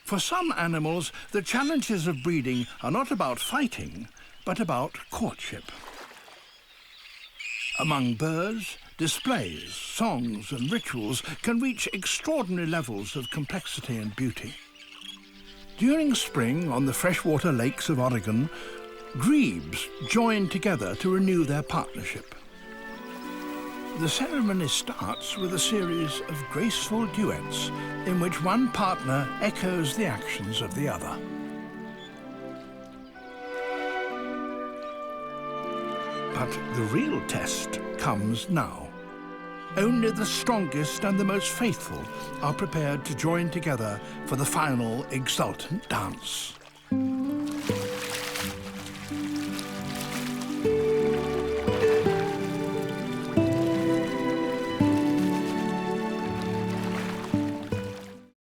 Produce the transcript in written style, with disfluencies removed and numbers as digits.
For some animals, the challenges of breeding are not about fighting, but about courtship. Among birds, displays, songs and rituals can reach extraordinary levels of complexity and beauty. During spring on the freshwater lakes of Oregon, grebes join together to renew their partnership. The ceremony starts with a series of graceful duets in which one partner echoes the actions of the other. But the real test comes now. Only the strongest and the most faithful are prepared to join together for the final exultant dance.